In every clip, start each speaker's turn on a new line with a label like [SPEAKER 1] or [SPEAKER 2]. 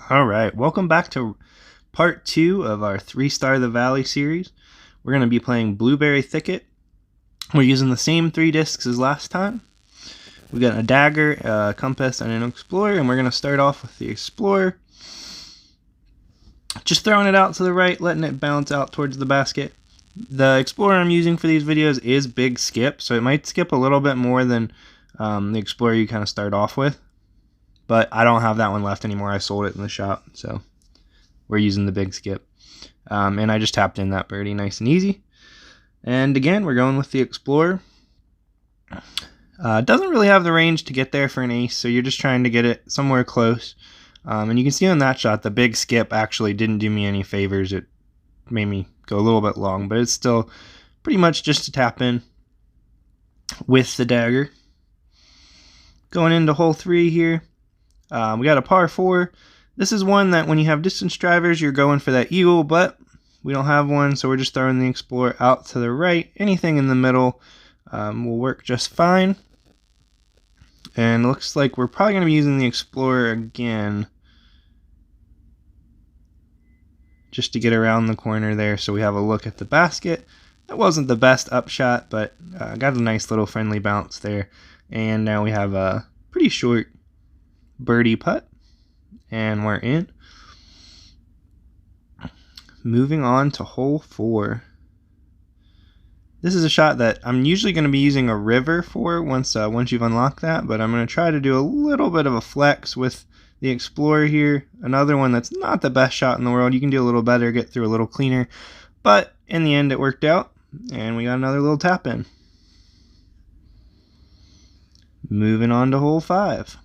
[SPEAKER 1] All right, welcome back to part 2 of our 3-Star the Valley series. We're going to be playing Blueberry Thicket. We're using the same 3 discs as last time. We got a dagger, a compass, and an explorer, and we're going to start off with the explorer. Just throwing it out to the right, letting it bounce out towards the basket. The explorer I'm using for these videos is Big Skip, so it might skip a little bit more than the explorer you kind of start off with. But I don't have that one left anymore. I sold it in the shop, so we're using the Big Skip. And I just tapped in that birdie nice and easy. And again, we're going with the Explorer. Doesn't really have the range to get there for an ace, so you're just trying to get it somewhere close. And you can see on that shot, the Big Skip actually didn't do me any favors. It made me go a little bit long, but it's still pretty much just to tap in with the dagger. Going into hole 3 here. We got a par 4. This is one that when you have distance drivers, you're going for that eagle, but we don't have one, so we're just throwing the Explorer out to the right. Anything in the middle will work just fine. And it looks like we're probably going to be using the Explorer again just to get around the corner there so we have a look at the basket. That wasn't the best upshot, but got a nice little friendly bounce there. And now we have a pretty short birdie putt, and we're in. Moving on to hole 4. This is a shot that I'm usually going to be using a river for once you've unlocked that, but I'm going to try to do a little bit of a flex with the Explorer here. Another one that's not the best shot in the world. You can do a little better, get through a little cleaner, but in the end it worked out, and we got another little tap in. Moving on to hole 5.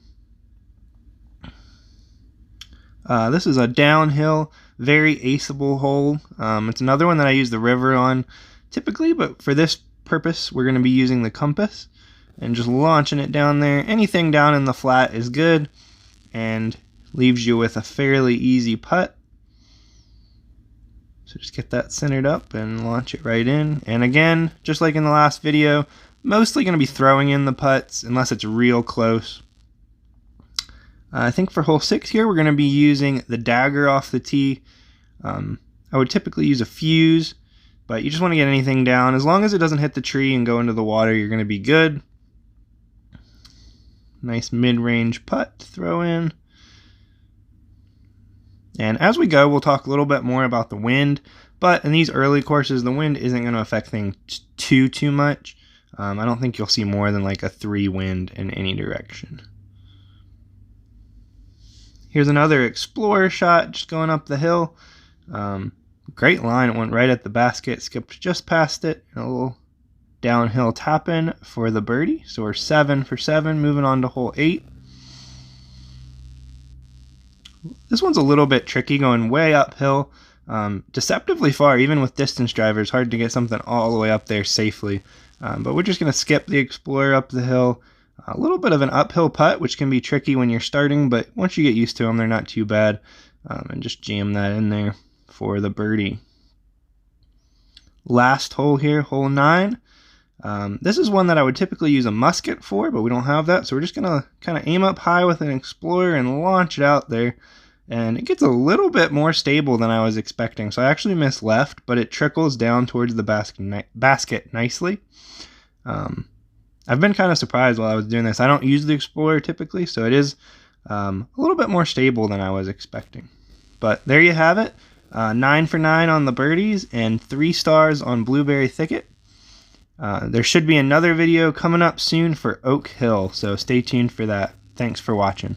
[SPEAKER 1] This is a downhill, very aceable hole. It's another one that I use the river on typically, but for this purpose, we're going to be using the compass and just launching it down there. Anything down in the flat is good and leaves you with a fairly easy putt. So just get that centered up and launch it right in. And again, just like in the last video, mostly going to be throwing in the putts unless it's real close. I think for hole 6 here, we're going to be using the dagger off the tee. I would typically use a fuse, but you just want to get anything down. As long as it doesn't hit the tree and go into the water, you're going to be good. Nice mid-range putt to throw in. And as we go, we'll talk a little bit more about the wind, but in these early courses, the wind isn't going to affect things too much. I don't think you'll see more than like a 3 wind in any direction. Here's another Explorer shot just going up the hill. Great line. It went right at the basket, skipped just past it. A little downhill tap in for the birdie. So we're 7 for 7, moving on to hole 8. This one's a little bit tricky, going way uphill. Deceptively far, even with distance drivers. Hard to get something all the way up there safely. But we're just going to skip the Explorer up the hill. A little bit of an uphill putt, which can be tricky when you're starting, but once you get used to them, they're not too bad. And just jam that in there for the birdie. Last hole here, hole 9. This is one that I would typically use a musket for, but we don't have that, so we're just going to kind of aim up high with an Explorer and launch it out there. And it gets a little bit more stable than I was expecting, so I actually missed left, but it trickles down towards the basket nicely. I've been kind of surprised while I was doing this. I don't use the Explorer typically, so it is a little bit more stable than I was expecting. But there you have it. 9 for 9 on the birdies and 3 stars on Blueberry Thicket. There should be another video coming up soon for Oak Hill, so stay tuned for that. Thanks for watching.